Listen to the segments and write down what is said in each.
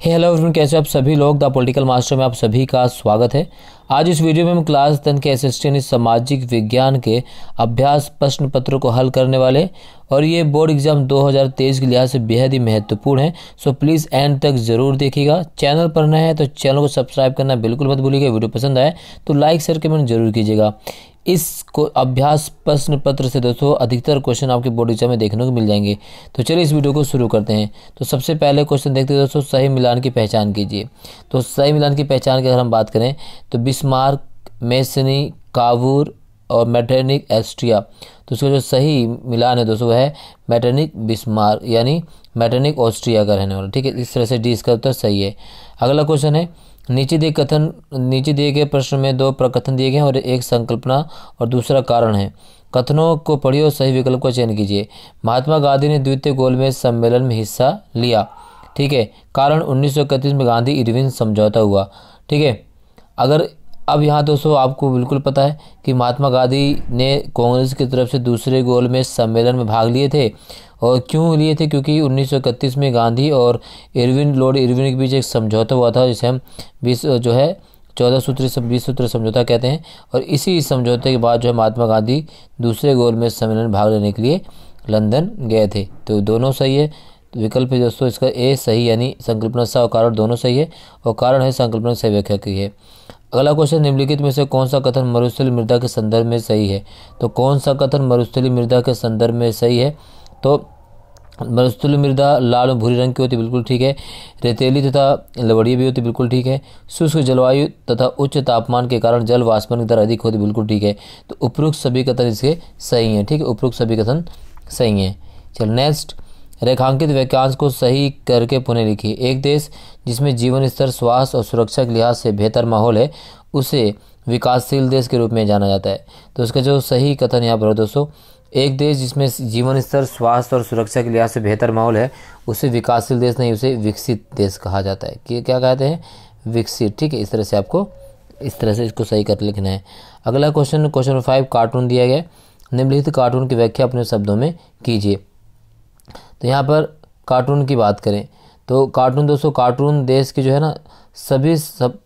Hello everyone, कैसे आप सभी लोग। द पॉलिटिकल मास्टर में आप सभी का स्वागत है। आज इस वीडियो में हम क्लास 10 के एसएसटी यानी सामाजिक विज्ञान के अभ्यास प्रश्न पत्रों को हल करने वाले, और ये बोर्ड एग्जाम 2023 के लिहाज से बेहद ही महत्वपूर्ण है। सो प्लीज़ एंड तक ज़रूर देखिएगा। चैनल पर नए हैं तो चैनल को सब्सक्राइब करना बिल्कुल मत भूलिएगा। वीडियो पसंद आए तो लाइक शेयर कमेंट जरूर कीजिएगा। इस को अभ्यास प्रश्न पत्र से दोस्तों अधिकतर क्वेश्चन आपके बोर्ड एग्जाम में देखने को मिल जाएंगे। तो चलिए इस वीडियो को शुरू करते हैं। तो सबसे पहले क्वेश्चन देखते हैं दोस्तों, सही मिलान की पहचान कीजिए। तो सही मिलान की पहचान की अगर हम बात करें तो बिस्मार्क, मेसनी, कावूर और मेटरनिक एस्ट्रिया। तो उसका जो सही मिलान है दोस्तों वह है मेटरनिक बिस्मार्क, यानी मेटरनिक ऑस्ट्रिया का रहने वाला। ठीक है, इस तरह से डी इसका उत्तर सही है। अगला क्वेश्चन है, नीचे दिए गए प्रश्न में दो प्रकथन दिए गए हैं और एक संकल्पना और दूसरा कारण है। कथनों को पढ़िए और सही विकल्प का चयन कीजिए। महात्मा गांधी ने द्वितीय गोलमेज सम्मेलन में हिस्सा लिया। ठीक है, कारण 1931 में गांधी इरविन समझौता हुआ। ठीक है, अगर अब यहाँ दोस्तों आपको बिल्कुल पता है कि महात्मा गांधी ने कांग्रेस की तरफ से दूसरे गोलमेज सम्मेलन में भाग लिए थे। और क्यों लिए थे? क्योंकि 1931 में गांधी और लॉर्ड इरविन के बीच एक समझौता हुआ था, जिसे हम 20 सूत्री समझौता कहते हैं। और इसी समझौते के बाद जो है महात्मा गांधी दूसरे गोलमेज सम्मेलन में भाग लेने के लिए लंदन गए थे। तो दोनों सही है। तो विकल्प है दोस्तों इसका ए सही, यानी संकल्पना सा और कारण दोनों सही है, और कारण है संकल्पना सही व्याख्या की है। अगला क्वेश्चन, निम्नलिखित में से कौन सा कथन मरुस्थलीय मृदा के संदर्भ में सही है? तो कौन सा कथन मरुस्थलीय मृदा के संदर्भ में सही है? तो मरुस्थलीय मृदा लाल और भूरी रंग की होती, बिल्कुल ठीक है। रेतीली तथा लवड़ीय भी होती, बिल्कुल ठीक है। शुष्क जलवायु तथा उच्च तापमान के कारण जल वाष्पन की दर अधिक होती, बिल्कुल ठीक है। तो उपरोक्त सभी कथन इसके सही हैं। ठीक है, उपरोक्त सभी कथन सही हैं। चलो नेक्स्ट, रेखांकित वाक्यांश को सही करके पुनः लिखिए। एक देश जिसमें जीवन स्तर, स्वास्थ्य और सुरक्षा के लिहाज से बेहतर माहौल है उसे विकासशील देश के रूप में जाना जाता है। तो इसका जो सही कथन यहाँ पर है दोस्तों, एक देश जिसमें जीवन स्तर, स्वास्थ्य और सुरक्षा के लिहाज से बेहतर माहौल है उसे विकासशील देश नहीं, उसे विकसित देश कहा जाता है। कि क्या कहते हैं? विकसित। ठीक है, इस तरह से आपको इस तरह से इसको सही कर लिखना है। अगला क्वेश्चन, क्वेश्चन नंबर 5, कार्टून दिया गया। निम्नलिखित कार्टून की व्याख्या अपने शब्दों में कीजिए। तो यहाँ पर कार्टून की बात करें तो कार्टून दोस्तों, कार्टून देश के जो है ना सभी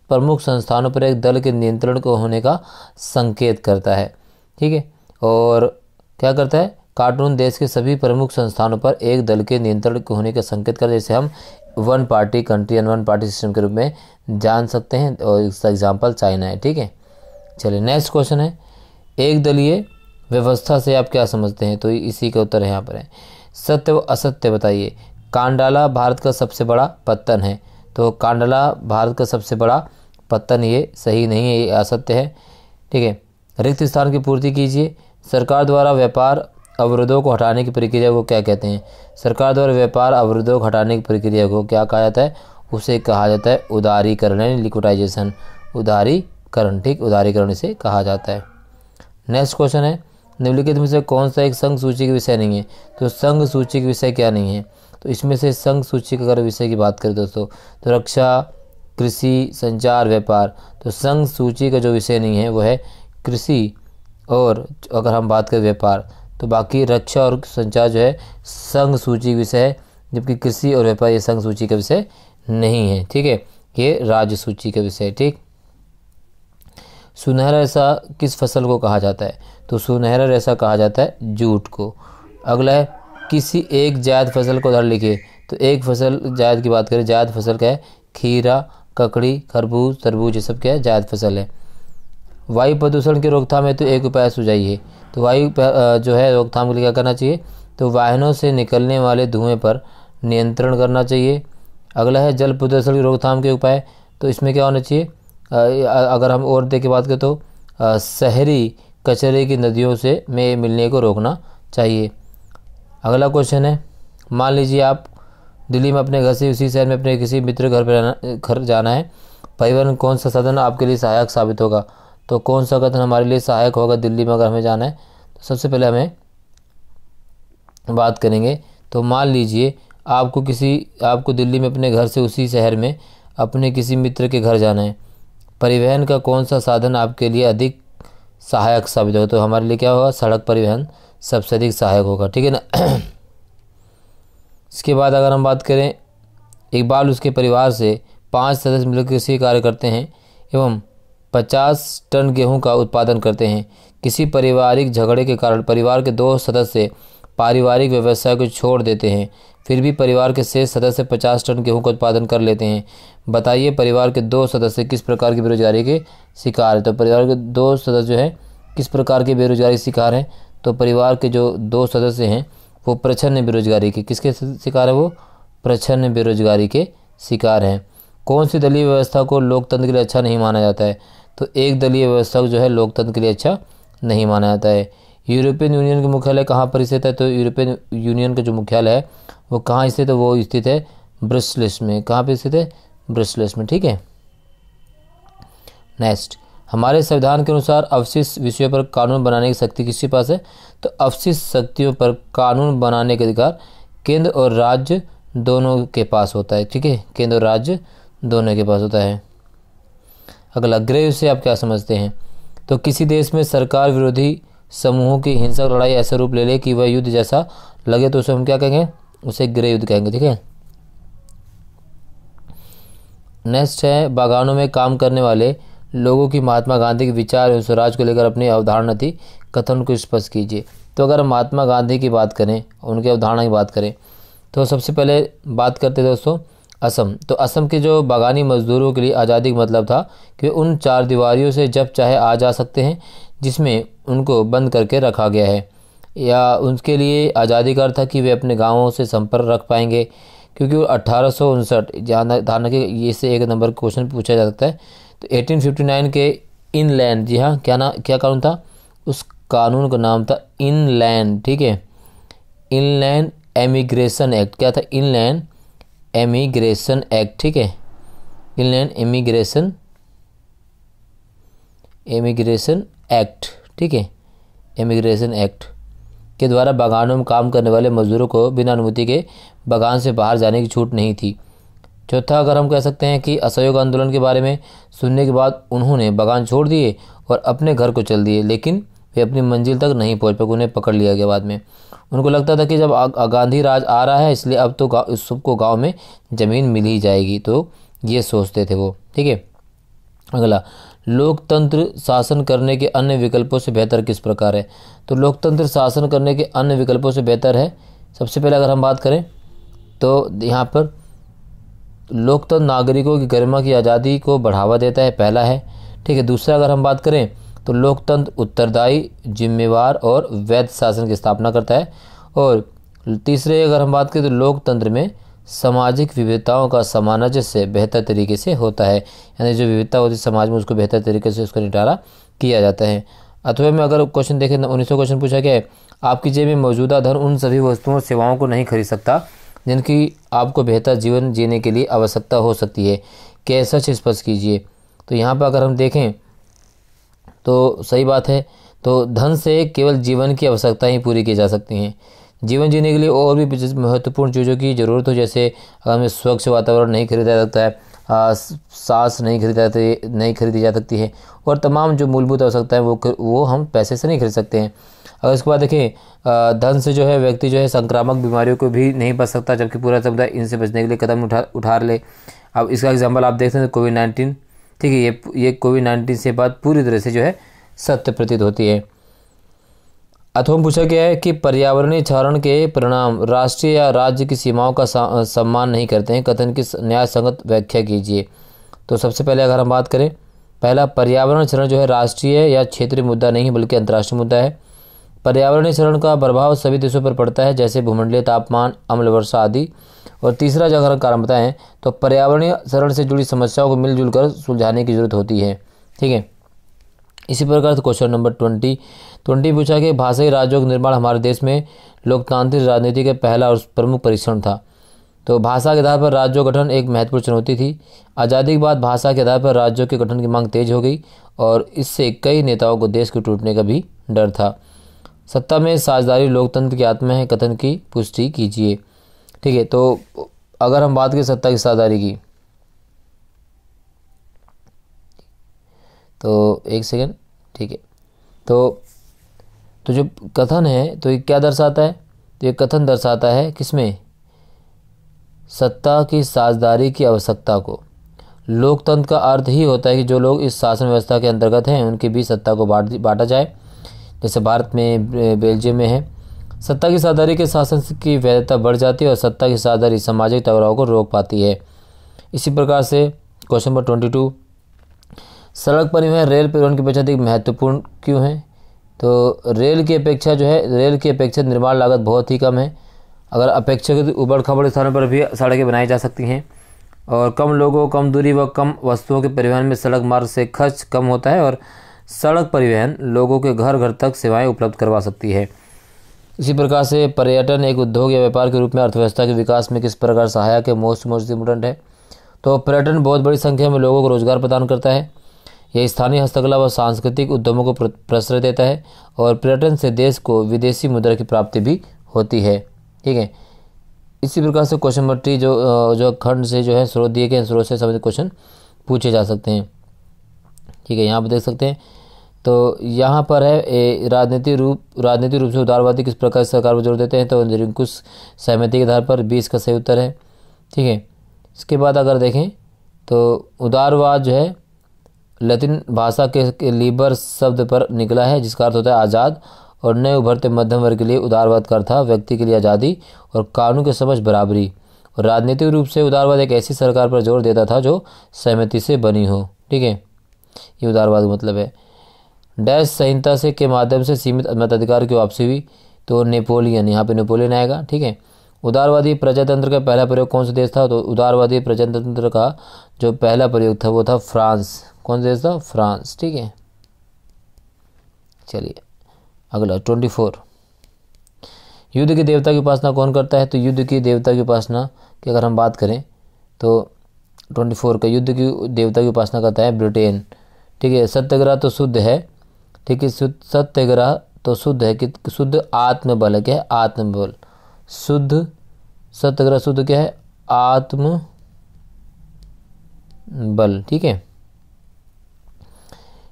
प्रमुख संस्थानों पर एक दल के नियंत्रण को होने का संकेत करता है। ठीक है, और क्या करता है? कार्टून देश के सभी प्रमुख संस्थानों पर एक दल के नियंत्रण को होने का संकेत करता है, जैसे हम one party country and one party system के रूप में जान सकते हैं, और इसका एग्जाम्पल चाइना है। ठीक है, चलिए नेक्स्ट क्वेश्चन है, एक दलीय व्यवस्था से आप क्या समझते हैं? तो इसी का उत्तर यहाँ पर है। सत्य व असत्य बताइए। कांडाला भारत का सबसे बड़ा पत्तन है। तो कांडाला भारत का सबसे बड़ा पत्तन, ये सही नहीं है, ये असत्य है। ठीक है, रिक्त स्थान की पूर्ति कीजिए। सरकार द्वारा व्यापार अवरोधों को हटाने की प्रक्रिया को क्या कहते हैं? सरकार द्वारा व्यापार अवरोधों को हटाने की प्रक्रिया को क्या कहा जाता है? उसे कहा जाता है उदारीकरण, यानी लिक्विडाइजेशन। उदारीकरण, ठीक, उदारीकरण इसे कहा जाता है। नेक्स्ट क्वेश्चन है, निम्नलिखित में से कौन सा एक संघ सूची का विषय नहीं है? तो संघ सूची का विषय क्या नहीं है? तो इसमें से संघ सूची का अगर विषय की बात करें दोस्तों तो रक्षा, कृषि, संचार, व्यापार। तो संघ सूची का जो विषय नहीं है वो है कृषि, और अगर हम बात करें व्यापार तो बाकी रक्षा और संचार जो है संघ सूची का विषय है, जबकि कृषि और व्यापार ये संघ सूची का विषय नहीं है। ठीक है, ये राज्य सूची का विषय है। ठीक, सुनहरा रेशा किस फसल को कहा जाता है? तो सुनहरा रेशा कहा जाता है जूट को। अगला है, किसी एक जायद फसल को उदाहरण लिखिए। तो एक फसल जायद की बात करें, जायद फसल क्या है? खीरा, ककड़ी, खरबूज, तरबूज, ये सब क्या है? जायद फसल है। वायु प्रदूषण की रोकथाम हेतु एक उपाय सुझाइए। तो वायु जो है रोकथाम के लिए क्या करना चाहिए? तो वाहनों से निकलने वाले धुएं पर नियंत्रण करना चाहिए। अगला है, जल प्रदूषण की रोकथाम के उपाय। तो इसमें क्या होना चाहिए? अगर हम और देख के बात करें तो शहरी कचरे की नदियों से में मिलने को रोकना चाहिए। अगला क्वेश्चन है, मान लीजिए आप दिल्ली में अपने घर से उसी शहर में अपने किसी मित्र घर जाना है। परिवहन कौन सा साधन आपके लिए सहायक साबित होगा? तो कौन सा कथन हमारे लिए सहायक होगा दिल्ली में अगर हमें जाना है? तो सबसे पहले हमें बात करेंगे। तो मान लीजिए आपको दिल्ली में अपने घर से उसी शहर में अपने किसी मित्र के घर जाना है। परिवहन का कौन सा साधन आपके लिए अधिक सहायक साबित होगा? तो हमारे लिए क्या होगा? सड़क परिवहन सबसे अधिक सहायक होगा। ठीक है ना। इसके बाद अगर हम बात करें इकबाल उसके परिवार से 5 सदस्य मिलकर कृषि कार्य करते हैं एवं 50 टन गेहूं का उत्पादन करते हैं। किसी पारिवारिक झगड़े के कारण परिवार के 2 सदस्य पारिवारिक व्यवसाय को छोड़ देते हैं, फिर भी परिवार के शेष सदस्य 50 टन गेहूं का उत्पादन कर लेते हैं। बताइए परिवार के 2 सदस्य किस प्रकार की बेरोजगारी के शिकार है। तो परिवार के 2 सदस्य जो है किस प्रकार के बेरोजगारी शिकार हैं। तो परिवार के जो 2 सदस्य हैं वो प्रच्छन्न बेरोजगारी के किसके शिकार है, वो प्रच्छन्न बेरोजगारी के शिकार हैं। कौन सी दलीय व्यवस्था को लोकतंत्र के लिए अच्छा नहीं माना जाता है। तो एक दलीय व्यवस्था को जो है लोकतंत्र के लिए अच्छा नहीं माना जाता है। यूरोपियन यूनियन का मुख्यालय कहाँ पर स्थित है। तो यूरोपियन यूनियन का जो मुख्यालय है वो कहाँ स्थित है, वो स्थित है ब्रसेल्स में। कहाँ पे स्थित है, ब्रसेल्स में। ठीक है, नेक्स्ट, हमारे संविधान के अनुसार अवशिष्ट विषयों पर कानून बनाने की शक्ति किसके पास है। तो अवशिष्ट शक्तियों पर कानून बनाने का अधिकार केंद्र और राज्य दोनों के पास होता है। ठीक है, केंद्र और राज्य दोनों के पास होता है। अगला, गृह से आप क्या समझते हैं। तो किसी देश में सरकार विरोधी समूहों की हिंसक लड़ाई ऐसा रूप ले ले कि वह युद्ध जैसा लगे तो उसे हम क्या कहेंगे, उसे गृह युद्ध कहेंगे। ठीक है, नेक्स्ट है, बागानों में काम करने वाले लोगों की महात्मा गांधी के विचार एवं स्वराज को लेकर अपनी अवधारणा थी, कथन को स्पष्ट कीजिए। तो अगर हम महात्मा गांधी की बात करें, उनकी अवधारणा की बात करें, तो सबसे पहले बात करते हैं दोस्तों असम। तो असम के जो बागानी मजदूरों के लिए आज़ादी का मतलब था कि उन 4 दीवारियों से जब चाहे आ जा सकते हैं जिसमें उनको बंद करके रखा गया है, या उनके लिए आज़ादी का अर्थ था कि वे अपने गाँवों से संपर्क रख पाएंगे, क्योंकि 1859 जहाँ धारणा के ये से एक नंबर क्वेश्चन पूछा जा सकता है। तो 1859 के इनलैंड, जी हाँ, क्या कानून था, उस कानून का नाम था इनलैंड। ठीक है, इनलैंड एमिग्रेशन एक्ट। क्या था, इनलैंड एमिग्रेशन एक्ट। ठीक है, इनलैंड एमिग्रेशन एक्ट। ठीक है, एमिग्रेशन एक्ट के द्वारा बागानों में काम करने वाले मजदूरों को बिना अनुमति के बागान से बाहर जाने की छूट नहीं थी। चौथा, अगर हम कह सकते हैं कि असहयोग आंदोलन के बारे में सुनने के बाद उन्होंने बागान छोड़ दिए और अपने घर को चल दिए, लेकिन वे अपनी मंजिल तक नहीं पहुंच पाए, उन्हें पकड़ लिया गया बाद में। उनको लगता था कि जब गांधी राज आ रहा है इसलिए अब तो सबको गांव में ज़मीन मिल ही जाएगी, तो ये सोचते थे वो। ठीक है, अगला, लोकतंत्र शासन करने के अन्य विकल्पों से बेहतर किस प्रकार है। तो लोकतंत्र शासन करने के अन्य विकल्पों से बेहतर है, सबसे पहले अगर हम बात करें तो यहाँ पर लोकतंत्र नागरिकों की गरिमा की आज़ादी को बढ़ावा देता है, पहला है। ठीक है, दूसरा अगर हम बात करें तो लोकतंत्र उत्तरदायी, जिम्मेवार और वैध शासन की स्थापना करता है। और तीसरे अगर हम बात करें तो लोकतंत्र में सामाजिक विविधताओं का सामंजस्य बेहतर तरीके से होता है, यानी जो विविधता होती है समाज में उसको बेहतर तरीके से उसका निपटारा किया जाता है। अथवा में अगर क्वेश्चन देखें 1900 क्वेश्चन पूछा गया है, आपकी जेब में मौजूदा धन उन सभी वस्तुओं और सेवाओं को नहीं खरीद सकता जिनकी आपको बेहतर जीवन जीने के लिए आवश्यकता हो सकती है, कैसा स्पष्ट कीजिए। तो यहाँ पर अगर हम देखें तो सही बात है, तो धन से केवल जीवन की आवश्यकता ही पूरी की जा सकती हैं। जीवन जीने के लिए और भी महत्वपूर्ण चीज़ों की ज़रूरत हो, जैसे अगर हमें स्वच्छ वातावरण नहीं खरीदा जा सकता है, सांस नहीं खरीदी जा सकती है, और तमाम जो मूलभूत आवश्यकताएं वो हम पैसे से नहीं खरीद सकते हैं। अगर इसके बाद देखें धन से जो है व्यक्ति जो है संक्रामक बीमारियों को भी नहीं बच सकता, जबकि पूरा समुदाय इनसे बचने के लिए कदम उठा ले। अब इसका एग्जाम्पल आप देख सकते हैं कोविड-19। ठीक है, ये कोविड-19 से बात पूरी तरह से जो है सत्य प्रतीत होती है। अथवा पूछा गया है कि पर्यावरणीय क्षरण के परिणाम राष्ट्रीय या राज्य की सीमाओं का सम्मान नहीं करते हैं, कथन की न्याय संगत व्याख्या कीजिए। तो सबसे पहले अगर हम बात करें, पहला, पर्यावरण क्षरण जो है राष्ट्रीय या क्षेत्रीय मुद्दा नहीं बल्कि अंतर्राष्ट्रीय मुद्दा है। पर्यावरणीय क्षरण का प्रभाव सभी देशों पर पड़ता है, जैसे भूमंडलीय तापमान, अम्ल वर्षा आदि। और तीसरा जो अगर कारण बताएं तो पर्यावरणीय क्षरण से जुड़ी समस्याओं को मिलजुल कर सुलझाने की जरूरत होती है। ठीक है, इसी प्रकार से क्वेश्चन नंबर 20 पूछा कि भाषाई राज्यों का निर्माण हमारे देश में लोकतांत्रिक राजनीति का पहला और प्रमुख परीक्षण था। तो भाषा के आधार पर राज्यों का गठन एक महत्वपूर्ण चुनौती थी। आज़ादी के बाद भाषा के आधार पर राज्यों के गठन की मांग तेज हो गई और इससे कई नेताओं को देश के टूटने का भी डर था। सत्ता में साझेदारी लोकतंत्र की आत्मा है, कथन की पुष्टि कीजिए। ठीक है, तो अगर हम बात करें सत्ता की साझेदारी की, तो एक सेकेंड। ठीक है, तो जो कथन है तो ये क्या दर्शाता है, तो ये कथन दर्शाता है किसमें, सत्ता की साझेदारी की आवश्यकता को। लोकतंत्र का अर्थ ही होता है कि जो लोग इस शासन व्यवस्था के अंतर्गत हैं उनके बीच सत्ता को बांटा जाए, जैसे भारत में, बेल्जियम में है। सत्ता की साझेदारी के शासन की वैधता बढ़ जाती है और सत्ता की साझेदारी सामाजिक टकराव को रोक पाती है। इसी प्रकार से क्वेश्चन नंबर 22, सड़क परिवहन रेल परिवहन की अपेक्षा अधिक महत्वपूर्ण क्यों है? तो रेल की अपेक्षा निर्माण लागत बहुत ही कम है। अगर अपेक्षाकृत उबड़ खाबड़ स्थानों पर भी सड़कें बनाई जा सकती हैं और कम लोगों, कम दूरी व कम वस्तुओं के परिवहन में सड़क मार्ग से खर्च कम होता है और सड़क परिवहन लोगों के घर घर तक सेवाएं उपलब्ध करवा सकती है। इसी प्रकार से पर्यटन एक उद्योग या व्यापार के रूप में अर्थव्यवस्था के विकास में किस प्रकार सहायक है? मोस्ट इम्पोर्टेंट है। तो पर्यटन बहुत बड़ी संख्या में लोगों को रोजगार प्रदान करता है। यह स्थानीय हस्तकला व सांस्कृतिक उद्यमों को प्रश्रय देता है और पर्यटन से देश को विदेशी मुद्रा की प्राप्ति भी होती है। ठीक है। इसी प्रकार से क्वेश्चन नंबर 3 जो खंड से जो है स्रोत दिए गए स्रोत से संबंधित क्वेश्चन पूछे जा सकते हैं। ठीक है, यहाँ पर देख सकते हैं। तो यहाँ पर है राजनीतिक रूप से उदारवादी किस प्रकार सरकार पर जोर देते हैं? तो निरंकुश सहमति के आधार पर 20 का सही उत्तर है। ठीक है। इसके बाद अगर देखें तो उदारवाद जो है लैटिन भाषा के लीबर शब्द पर निकला है, जिसका अर्थ होता है आज़ाद, और नए उभरते मध्यम वर्ग के लिए उदारवाद का अर्थ था व्यक्ति के लिए आज़ादी और कानून के समझ बराबरी। और राजनीतिक रूप से उदारवाद एक ऐसी सरकार पर जोर देता था जो सहमति से बनी हो। ठीक है, ये उदारवाद का मतलब है। डैश संहिता से के माध्यम से सीमित मताधिकार की वापसी हुई, तो नेपोलियन, यहाँ पे नेपोलियन आएगा। ठीक है। उदारवादी प्रजातंत्र का पहला प्रयोग कौन सा देश था? तो उदारवादी प्रजातंत्र का जो पहला प्रयोग था वो था फ्रांस। कौन सा देश था? फ्रांस। ठीक है। चलिए अगला 24, युद्ध की देवता की उपासना कौन करता है? तो युद्ध की देवता की उपासना की अगर हम बात करें तो 24 का युद्ध की देवता की उपासना करता है ब्रिटेन। ठीक है। सत्याग्रह तो शुद्ध है। ठीक है, सत्याग्रह तो शुद्ध है कि शुद्ध आत्मबल है। क्या है? आत्मबल। शुद्ध सत्याग्रह शुद्ध क्या है? आत्म बल। ठीक है।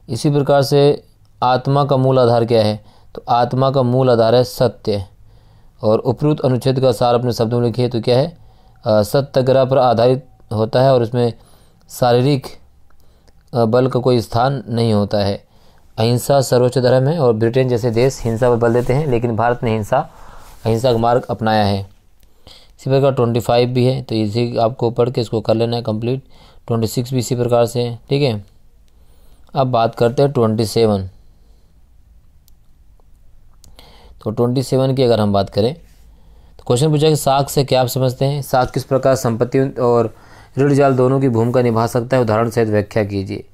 इसी प्रकार से आत्मा का मूल आधार क्या है? तो आत्मा का मूल आधार है सत्य। और उपरोक्त अनुच्छेद का सार अपने शब्दों में लिखिए। तो क्या है? सत्याग्रह पर आधारित होता है और उसमें शारीरिक बल का कोई स्थान नहीं होता है। अहिंसा सर्वोच्च धर्म है और ब्रिटेन जैसे देश हिंसा पर बल देते हैं, लेकिन भारत ने अहिंसा का मार्ग अपनाया है। इसी प्रकार 25 भी है, तो इसी आपको पढ़ के इसको कर लेना है कंप्लीट। 26 भी इसी प्रकार से है। ठीक है। अब बात करते हैं 27। तो 27 की अगर हम बात करें तो क्वेश्चन पूछा कि साख से क्या आप समझते हैं? साख किस प्रकार संपत्ति और ऋण जाल दोनों की भूमिका निभा सकता है? उदाहरण सहित व्याख्या कीजिए।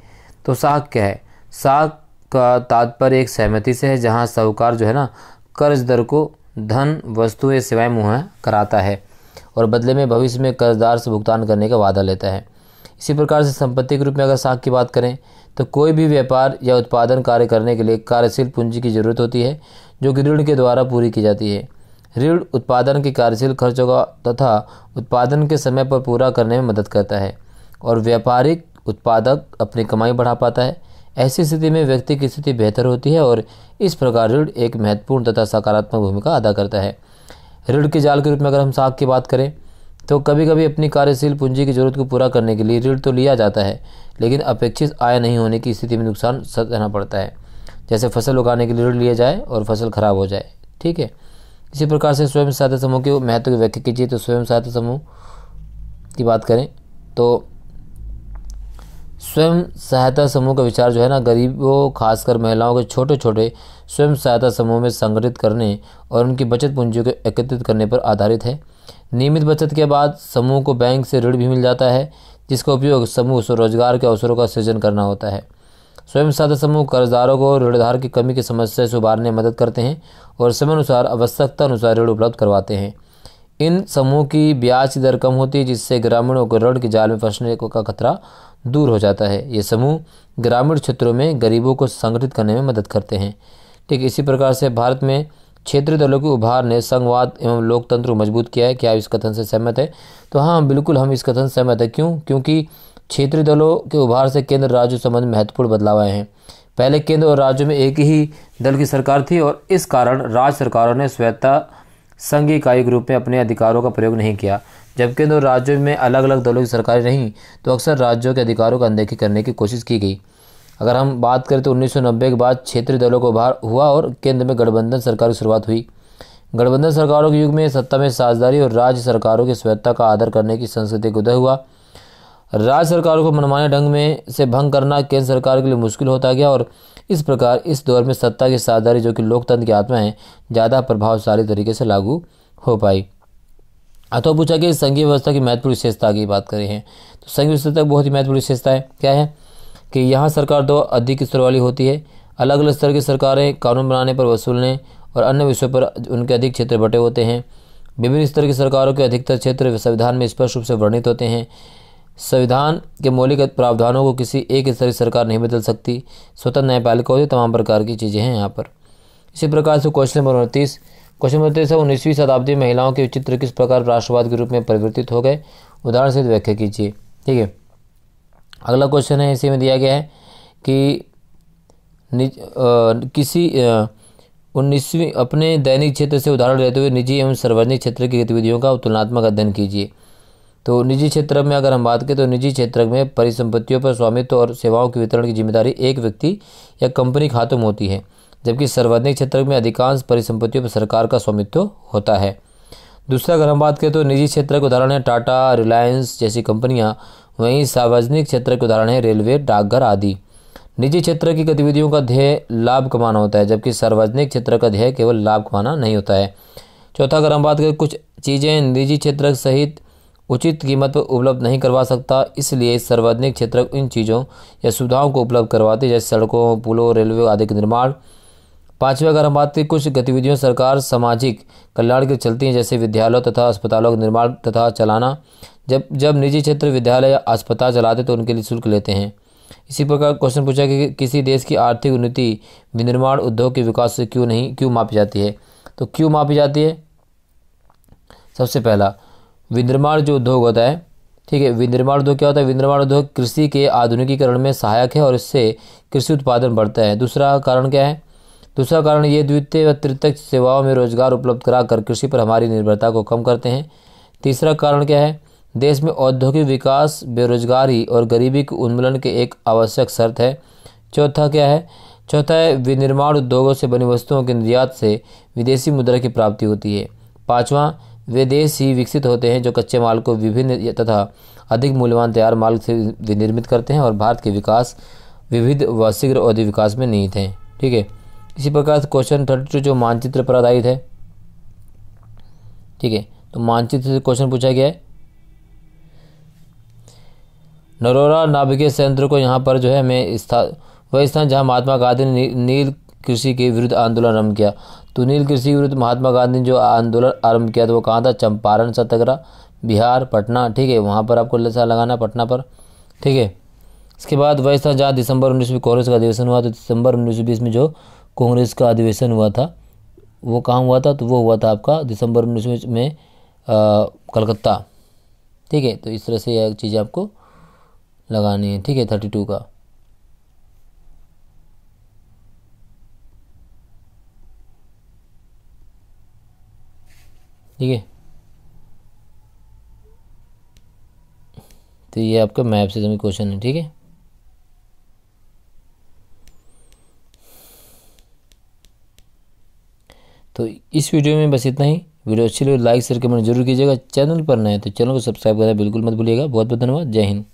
तो साख क्या है? साख का तात्पर्य एक सहमति से है जहां साहूकार जो है ना कर्जदार को धन, वस्तु या सेवाएं मुहैया कराता है और बदले में भविष्य में कर्जदार से भुगतान करने का वादा लेता है। इसी प्रकार से संपत्ति के रूप में अगर साख की बात करें तो कोई भी व्यापार या उत्पादन कार्य करने के लिए कार्यशील पूंजी की जरूरत होती है जो कि ऋण के द्वारा पूरी की जाती है। ऋण उत्पादन के कार्यशील खर्चों का तथा उत्पादन के समय पर पूरा करने में मदद करता है और व्यापारिक उत्पादक अपनी कमाई बढ़ा पाता है। ऐसी स्थिति में व्यक्ति की स्थिति बेहतर होती है और इस प्रकार ऋण एक महत्वपूर्ण तथा सकारात्मक भूमिका अदा करता है। ऋण के जाल के रूप में अगर हम साख की बात करें तो कभी कभी अपनी कार्यशील पूंजी की जरूरत को पूरा करने के लिए ऋण तो लिया जाता है, लेकिन अपेक्षित आय नहीं होने की स्थिति में नुकसान सहना पड़ता है। जैसे फसल उगाने के लिए ऋण लिया जाए और फसल खराब हो जाए। ठीक है। इसी प्रकार से स्वयं सहायता समूह के महत्व की व्याख्या कीजिए। तो स्वयं सहायता समूह की बात करें तो स्वयं सहायता समूह का विचार जो है ना गरीबों खासकर महिलाओं के छोटे छोटे स्वयं सहायता समूह में संगठित करने और उनकी बचत पूंजी को एकत्रित करने पर आधारित है। नियमित बचत के बाद समूह को बैंक से ऋण भी मिल जाता है जिसका उपयोग समूह स्वरोजगार के अवसरों का सृजन करना होता है। स्वयं सहायता समूह कर्जदारों को ऋणधार की कमी की समस्या से उबारने में मदद करते हैं और समय अनुसार आवश्यकता अनुसार ऋण उपलब्ध करवाते हैं। इन समूह की ब्याज दर कम होती है जिससे ग्रामीणों को ऋण के जाल में फंसने का खतरा दूर हो जाता है। ये समूह ग्रामीण क्षेत्रों में गरीबों को संगठित करने में मदद करते हैं। ठीक, इसी प्रकार से भारत में क्षेत्रीय दलों के उभार ने संघवाद एवं लोकतंत्र को मजबूत किया है। क्या आप इस कथन से सहमत है? तो हाँ, बिल्कुल हम इस कथन से सहमत है। क्यों? क्योंकि क्षेत्रीय दलों के उभार से केंद्र राज्य संबंध में महत्वपूर्ण बदलाव आए हैं। पहले केंद्र और राज्यों में एक ही दल की सरकार थी और इस कारण राज्य सरकारों ने स्वायत्ता संघ इकाई के रूप में अपने अधिकारों का प्रयोग नहीं किया। जब केंद्र और राज्यों में अलग अलग दलों की सरकारें रहीं तो अक्सर राज्यों के अधिकारों की अनदेखी करने की कोशिश की गई। अगर हम बात करें तो 1990 के बाद क्षेत्रीय दलों को उभार हुआ और केंद्र में गठबंधन सरकार की शुरुआत हुई। गठबंधन सरकारों के युग में सत्ता में साझेदारी और राज्य सरकारों की स्वायत्तता का आदर करने की संस्कृति का उदय हुआ। राज्य सरकारों को मनमाने ढंग में से भंग करना केंद्र सरकार के लिए मुश्किल होता गया और इस प्रकार इस दौर में सत्ता की साझेदारी, जो कि लोकतंत्र की आत्मा है, ज़्यादा प्रभावशाली तरीके से लागू हो पाई। अथवा पूछा कि संघीय व्यवस्था की महत्वपूर्ण विशेषता की बात करें हैं तो संघीय व्यवस्था बहुत ही महत्वपूर्ण विशेषता है। क्या है कि यहाँ सरकार दो अधिक स्तर वाली होती है। अलग अलग स्तर की सरकारें कानून बनाने पर, वसूलने और अन्य विषयों पर उनके अधिक क्षेत्र बटे होते हैं। विभिन्न स्तर की सरकारों के अधिकतर क्षेत्र संविधान में स्पष्ट रूप से वर्णित होते हैं। संविधान के मौलिक प्रावधानों को किसी एक स्तर की सरकार नहीं बदल सकती। स्वतंत्र न्यायपालिका होती, तमाम प्रकार की चीज़ें हैं यहाँ पर। इसी प्रकार से क्वेश्चन नंबर 29 है 19वीं शताब्दी में महिलाओं के चित्र किस प्रकार राष्ट्रवाद के रूप में परिवर्तित हो गए, उदाहरण से व्याख्या कीजिए। ठीक है, अगला क्वेश्चन है, इसी में दिया गया है कि किसी 19वीं अपने दैनिक क्षेत्र से उदाहरण लेते हुए निजी एवं सार्वजनिक क्षेत्र की गतिविधियों का तुलनात्मक अध्ययन कीजिए। तो निजी क्षेत्र में अगर हम बात करें तो निजी क्षेत्र में परिसंपत्तियों पर स्वामित्व और सेवाओं के वितरण की जिम्मेदारी एक व्यक्ति या कंपनी के हाथों में होती है, जबकि सार्वजनिक क्षेत्र में अधिकांश परिसंपत्तियों पर सरकार का स्वामित्व होता है। दूसरा अगर हम बात करें तो निजी क्षेत्र के उदाहरण है टाटा, रिलायंस जैसी कंपनियां, वहीं सार्वजनिक क्षेत्र के उदाहरण है रेलवे, डाकघर आदि। निजी क्षेत्र की गतिविधियों का ध्येय लाभ कमाना होता है, जबकि सार्वजनिक क्षेत्र का ध्येय केवल लाभ कमाना नहीं होता है। चौथा अगर हम बात करें, कुछ चीज़ें निजी क्षेत्र सहित उचित कीमत पर उपलब्ध नहीं करवा सकता, इसलिए सार्वजनिक क्षेत्र इन चीज़ों या सुविधाओं को उपलब्ध करवाते हैं, जैसे सड़कों, पुलों, रेलवे आदि के निर्माण। पाँचवें अगर हम बात करें, कुछ गतिविधियों सरकार सामाजिक कल्याण के चलती हैं, जैसे विद्यालयों तथा अस्पतालों का निर्माण तथा चलाना। जब निजी क्षेत्र विद्यालय या अस्पताल चलाते तो उनके लिए शुल्क लेते हैं। इसी प्रकार क्वेश्चन पूछा कि किसी देश की आर्थिक उन्नति विनिर्माण उद्योग के विकास से क्यों मापी जाती है। तो क्यों मापी जाती है, सबसे पहला विनिर्माण जो उद्योग होता है, ठीक है, विनिर्माण उद्योग क्या होता है, विनिर्माण उद्योग कृषि के आधुनिकीकरण में सहायक है और इससे कृषि उत्पादन बढ़ता है। दूसरा कारण क्या है, दूसरा कारण ये द्वितीय व तृतीयक सेवाओं में रोजगार उपलब्ध कराकर कृषि पर हमारी निर्भरता को कम करते हैं। तीसरा कारण क्या है, देश में औद्योगिक विकास बेरोजगारी और गरीबी के उन्मूलन के एक आवश्यक शर्त है। चौथा क्या है, चौथा है विनिर्माण उद्योगों से बनी वस्तुओं के निर्यात से विदेशी मुद्रा की प्राप्ति होती है। पाँचवां, वे देश ही विकसित होते हैं जो कच्चे माल को विभिन्न तथा अधिक मूल्यवान तैयार माल से विनिर्मित करते हैं और भारत के विकास विविध व शीघ्र औद्योगिक विकास में निहित हैं। ठीक है, इसी प्रकार क्वेश्चन 32 जो मानचित्र पर आधारित है। ठीक है, तो मानचित्र से क्वेश्चन पूछा गया है, नरोरा नाभिकीय संयंत्र को यहाँ पर जो है हमें वह स्थान जहाँ महात्मा गांधी ने नील कृषि के विरुद्ध आंदोलन आरंभ किया। तो नील कृषि के विरुद्ध महात्मा गांधी ने जो आंदोलन आरंभ किया था वो कहाँ था, चंपारण सत्याग्रह, बिहार, पटना। ठीक है, वहाँ पर आपको लगाना पटना पर। ठीक है, इसके बाद वह स्थान जहाँ दिसंबर 1920 कांग्रेस का अधिवेशन हुआ। तो दिसंबर 1920 में जो कांग्रेस का अधिवेशन हुआ था वो कहाँ हुआ था, तो वो हुआ था आपका दिसंबर 1920 में कलकत्ता। ठीक है, तो इस तरह से यह चीज़ें आपको लगानी है। ठीक है, 32 का। ठीक है, तो ये आपका मैप से सभी क्वेश्चन है। ठीक है, तो इस वीडियो में बस इतना ही। वीडियो अच्छी लगे लाइक शेयर कमेंट जरूर कीजिएगा। चैनल पर नए तो चैनल को सब्सक्राइब करना बिल्कुल मत भूलिएगा। बहुत बहुत धन्यवाद। जय हिंद।